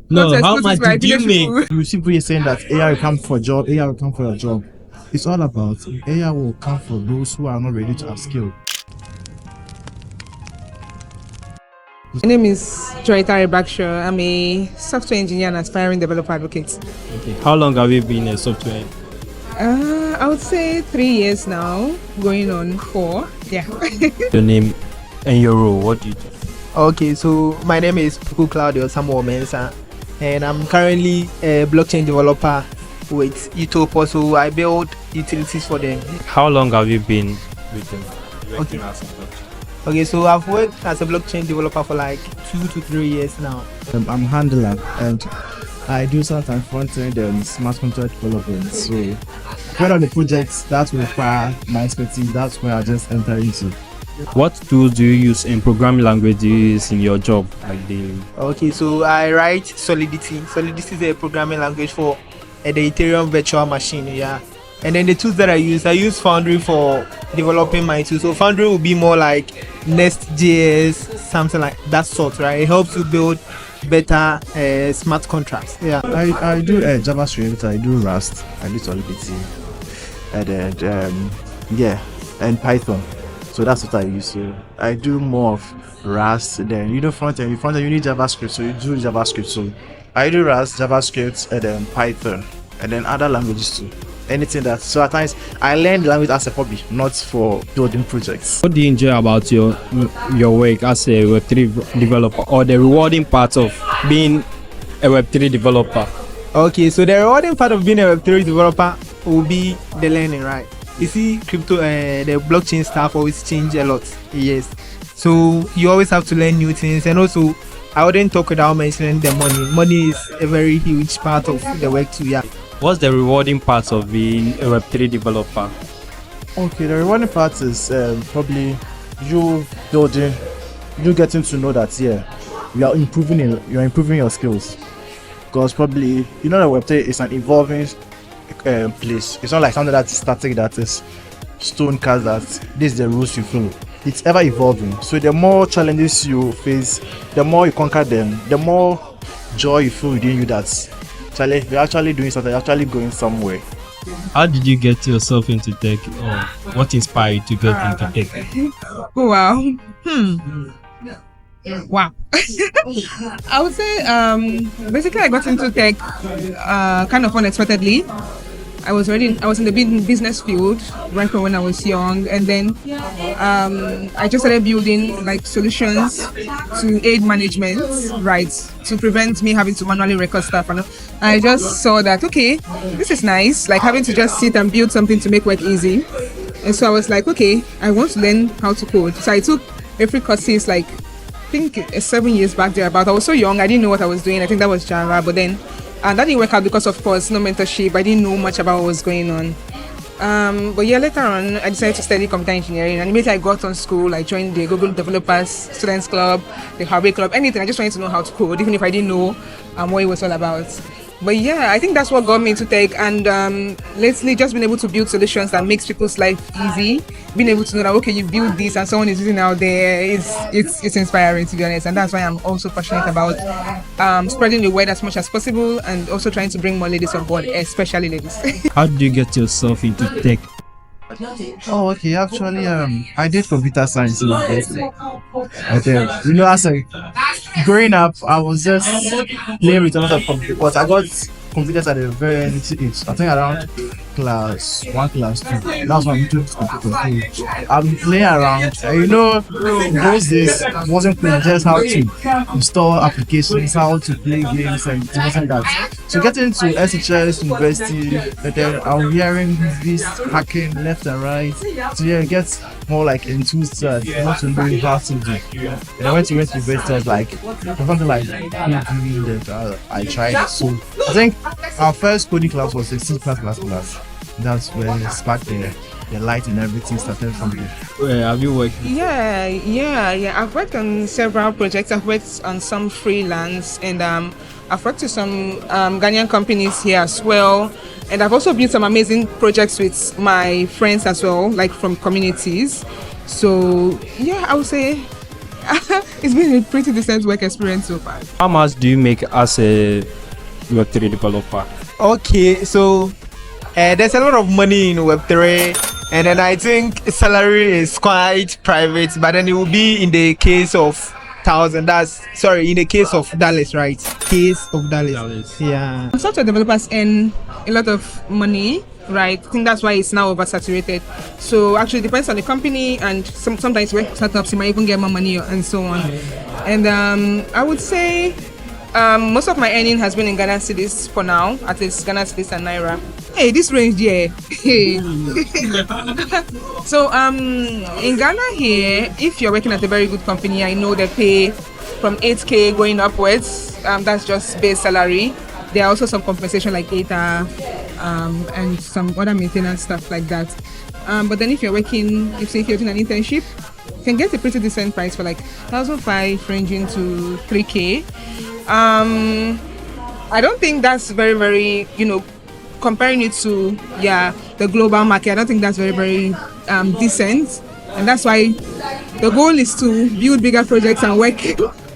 No, how exclusive much to my did you village make? people. You see people saying that AI will come for a job, AI will come for a job. It's all about AI will come for those who are not ready to upskill. My name is Joyita Rebakshaw. I'm a software engineer and aspiring developer advocate. Okay. How long have you been a software? I would say 3 years now, going on 4. Yeah. Your name and your role, what do you do? Okay, so my name is Puku Claudio Samuel Mensah, and I'm currently a blockchain developer with Utopo. So I build utilities for them. How long have you been with them? Okay. Okay, so I've worked as a blockchain developer for like 2 to 3 years now. I'm handler and I do sometimes front-end and smart contract development. So one of the projects that require my expertise, that's where I just enter into. What tools do you use in programming language do you use in your job, like daily? Okay, so I write Solidity. Solidity is a programming language for the Ethereum virtual machine, yeah. And then the tools that I use Foundry for developing my tools. So Foundry will be more like Nest.js, something like that sort, right? It helps you build better smart contracts. Yeah. I do JavaScript, I do Rust, I do Solidity, and then and Python. So that's what I use. So I do more of Rust. Then front end you need JavaScript, so you do JavaScript. So I do Rust, JavaScript, and then Python, and then other languages too. Anything that, so at times I learn the language as a hobby, not for building projects. What do you enjoy about your work as a Web3 developer, or the rewarding part of being a Web3 developer? Okay, so the rewarding part of being a Web3 developer will be the learning, right? You see, crypto, the blockchain stuff always change a lot. Yes, so you always have to learn new things, and also I wouldn't talk without mentioning the money. Money is a very huge part of the work too. Yeah. What's the rewarding part of being a Web3 developer? Okay, the rewarding part is probably you getting to know that you're improving your skills, because probably that Web3 is an evolving place. It's not like something that's static, that is stone cast, that this is the rules you follow. It's ever evolving. So the more challenges you face, the more you conquer them, the more joy you feel within you that you're actually doing something, you're actually going somewhere. How did you get yourself into tech, or what inspired you to get into tech? Oh, wow. Wow. I would say basically I got into tech kind of unexpectedly. I was in the business field right from when I was young, and then I just started building like solutions to aid management, right, to prevent me having to manually record stuff. And I just saw that, okay, this is nice, like having to just sit and build something to make work easy. And so I was like, okay, I want to learn how to code. So I took a free courses like I think 7 years back there. About I was so young, I didn't know what I was doing. I think that was Java, but then. And that didn't work out because, of course, no mentorship. I didn't know much about what was going on. But yeah, later on, I decided to study computer engineering. And immediately I got on school, I joined the Google Developers Students Club, the Harvard Club, anything. I just wanted to know how to code, even if I didn't know what it was all about. But yeah, I think that's what got me into tech. And lately, just being able to build solutions that makes people's life easy. Being able to know that, okay, you build this and someone is using it out there, it's inspiring, to be honest. And that's why I'm also passionate about spreading the word as much as possible, and also trying to bring more ladies on board, especially ladies. How did you get yourself into tech? Oh, okay. Actually, I did computer science in university. And as growing up, I was just playing with a lot of computers. But I got computers at a very early age. I think around class 1, class 2. That's when I introduced computers. So I've been playing around. Those days wasn't playing, just how to install applications, how to play games, and things like that. So getting into SHS University, and then I'm hearing this hacking left and right. So yeah, it gets more like enthused, not to know how to do. And I went to university, I was like, something like that I tried. So I think our first coding class was a C++ class. That's where it sparked the light and everything started from there. Where have you worked? Yeah. I've worked on several projects. I've worked on some freelance, and I've worked with some Ghanaian companies here as well. And I've also built some amazing projects with my friends as well, like from communities. So yeah, I would say it's been a pretty decent work experience so far. How much do you make as a Web3 developer? Okay, so there's a lot of money in Web3, and then I think salary is quite private, but then it will be in the case of thousand. That's sorry, in the case of dollars, right? Case of dollars. Yeah. Software developers earn a lot of money, right? I think that's why it's now oversaturated. So actually, it depends on the company, and sometimes when startups you might even get more money and so on. And I would say most of my earning has been in Ghana cedis for now, at least Ghana cedis and Naira. Hey, this range, yeah. So in Ghana here, if you're working at a very good company, I know they pay from 8K going upwards. That's just base salary. There are also some compensation like data and some other maintenance stuff like that. But then if you're working, if you're doing an internship, you can get a pretty decent price for like 1,500 ranging to 3K. I don't think that's very, comparing it to the global market, I don't think that's very decent. And that's why the goal is to build bigger projects and work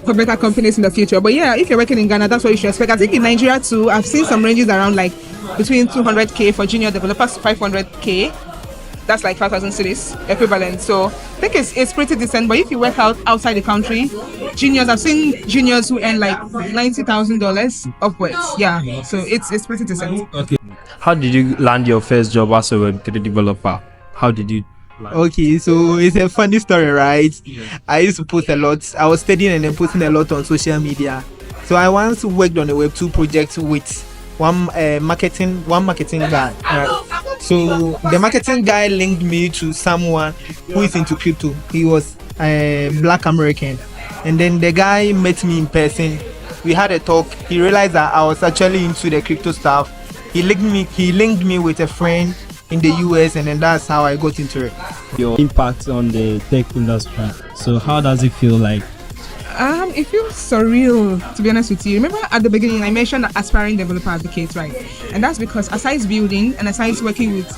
for better companies in the future. But yeah, if you're working in Ghana, that's what you should expect. I think in Nigeria too, I've seen some ranges around like between 200K for junior developers to 500K. That's like 5,000 cedis equivalent. So I think it's pretty decent. But if you work outside the country, juniors, I've seen juniors who earn like $90,000 upwards. Yeah, so it's pretty decent. Okay. How did you land your first job as a Web3 developer? How did you? Okay, so it's a funny story, right? Yeah. I used to post a lot. I was studying and then posting a lot on social media. So I once worked on a Web2 project with one marketing guy. Right? So the marketing guy linked me to someone who is into crypto. He was a Black American, and then the guy met me in person. We had a talk. He realized that I was actually into the crypto stuff. He linked me with a friend in the US, and then that's how I got into it. Your impact on the tech industry. So how does it feel like? It feels surreal, to be honest with you. Remember at the beginning I mentioned aspiring developer advocates, right? And that's because aside building and aside working with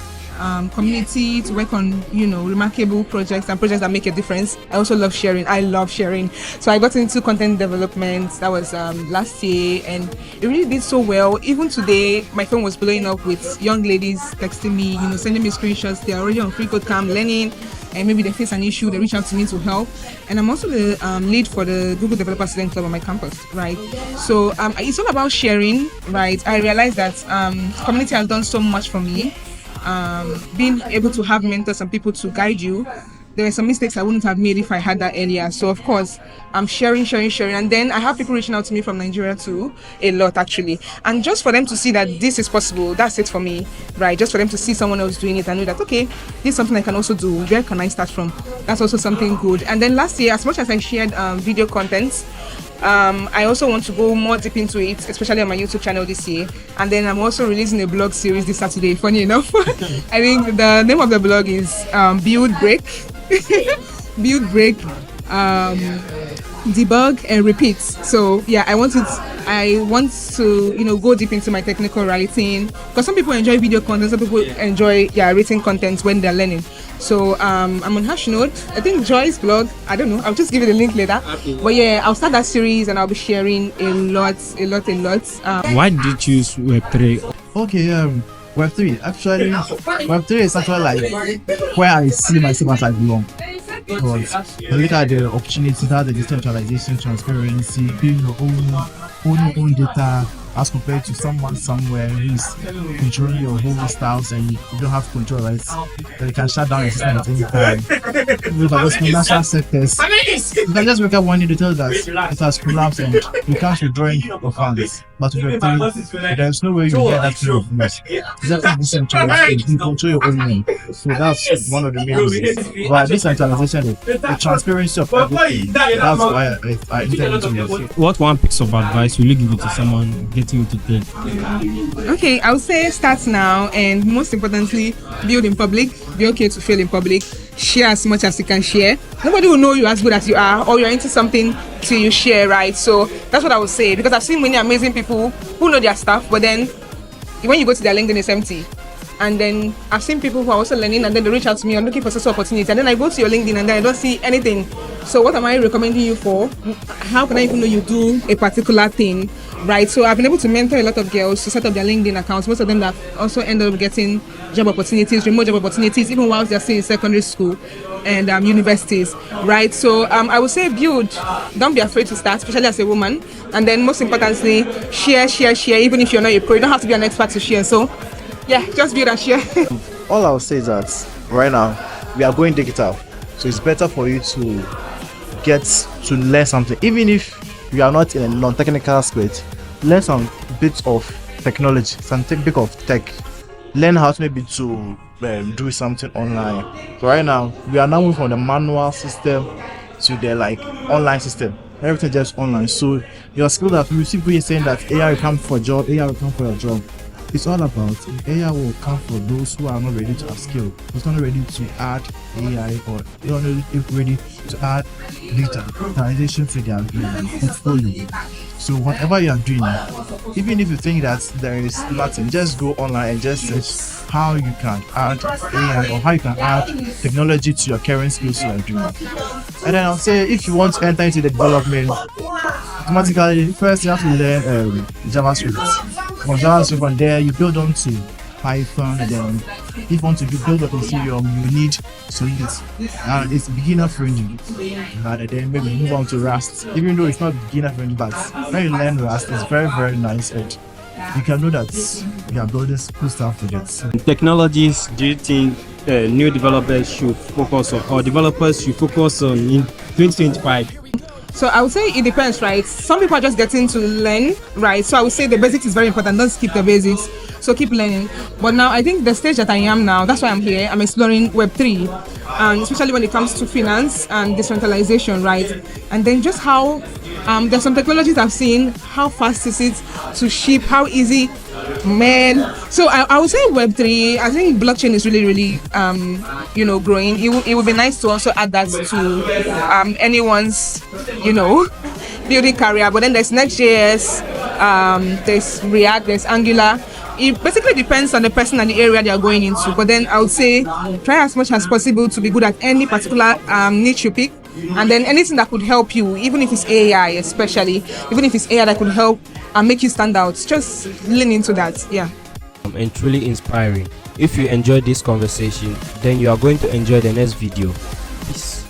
community to work on remarkable projects and projects that make a difference, I also love sharing. I love sharing. So I got into content development. That was last year, and it really did so well. Even today my phone was blowing up with young ladies texting me, sending me screenshots. They're already on FreeCodeCamp learning, and maybe they face an issue, they reach out to me to help. And I'm also the lead for the Google Developer Student Club on my campus, right? So it's all about sharing, right? I realized that community has done so much for me. Being able to have mentors and people to guide you. There were some mistakes I wouldn't have made if I had that earlier. So of course, I'm sharing. And then I have people reaching out to me from Nigeria too, a lot actually. And just for them to see that this is possible, that's it for me, right? Just for them to see someone else doing it and know that, okay, this is something I can also do. Where can I start from? That's also something good. And then last year, as much as I shared video content, I also want to go more deep into it, especially on my YouTube channel this year. And then I'm also releasing a blog series this Saturday, funny enough. I think the name of the blog is Build Break. Build Break, Debug and Repeat. So yeah, I want to go deep into my technical writing, because some people enjoy video content, some people enjoy written content when they're learning. So I'm on Hashnode. I think Joy's blog, I don't know, I'll just give you the link later. But yeah, I'll start that series and I'll be sharing a lot. Why did you choose Web3? Okay, Web3. Actually, Web3 is actually like where I see myself as I belong. Because I look at the opportunity that the decentralization, transparency, being your own data, as compared to someone somewhere who's controlling your whole styles and you don't have control, right? They can shut down your system at any time. With those financial sectors, you can just wake up one day to tell that it has collapsed and you can't withdraw your funds. But with Web3, there's no way you get that kind of news. It's just decentralized, you control your own money. So that's one of the main reasons. But decentralization, the transparency of everything, that's why I intended to use. What one piece of advice will you give it to someone getting into tech? Okay, I would say start now, and most importantly, build in public. Be okay to fail in public. Share as much as you can share. Nobody will know you as good as you are, or you're into something till you share, right? So that's what I would say, because I've seen many amazing people who know their stuff, but then when you go to their LinkedIn, it's empty. And then I've seen people who are also learning, and then they reach out to me, I'm looking for such opportunity, and then I go to your LinkedIn and then I don't see anything So what am I recommending you for? How can I even know you do a particular thing, right? So I've been able to mentor a lot of girls to set up their LinkedIn accounts. Most of them that also end up getting job opportunities, remote job opportunities, even whilst they're still in secondary school and universities, right? So I would say build. Don't be afraid to start, especially as a woman. And then most importantly, share. Even if you're not a pro, you don't have to be an expert to share. So yeah, just build and share. All I'll say is that right now we are going digital, so it's better for you to get to learn something, even if you are not in a non-technical aspect. Learn some bits of technology, some bit of tech. Learn how to maybe to do something online. So right now we are now moving from the manual system to the like online system. Everything just online. So your skill that we see people saying that AI will come for a job, AI will come for a job. It's all about AI will come for those who are not ready to upskill, who's not ready to add AI or not ready to add data digitalization to their portfolio. So whatever you are doing, even if you think that there is nothing, just go online and just search how you can add AI or how you can add technology to your current skills you are doing. And then I'll say if you want to enter into the development, automatically first you have to learn JavaScript. From JavaScript, from there you build on to Python, and then if you want to build up Ethereum, you need Solidity, and it's beginner friendly. And then maybe move on to Rust, even though it's not beginner friendly, but when you learn Rust, it's very nice, and you can know that you are building cool stuff with it. Technologies do you think new developers should focus on, or developers should focus on in 2025? So I would say it depends, right? Some people are just getting to learn, right? So I would say the basics is very important. Don't skip the basics. So keep learning. But now I think the stage that I am now, that's why I'm here. I'm exploring Web3, and especially when it comes to finance and decentralization, right? And then just how there's some technologies I've seen, how fast is it to ship, how easy, man. So I would say Web3. I think blockchain is really growing. It would be nice to also add that to anyone's building career. But then there's Next.js, there's React, there's Angular. It basically depends on the person and the area they are going into. But then I would say try as much as possible to be good at any particular niche you pick. And then anything that could help you, even if it's AI, especially, even if it's AI that could help and make you stand out, just lean into that. Yeah. And truly inspiring. If you enjoyed this conversation, then you are going to enjoy the next video. Peace.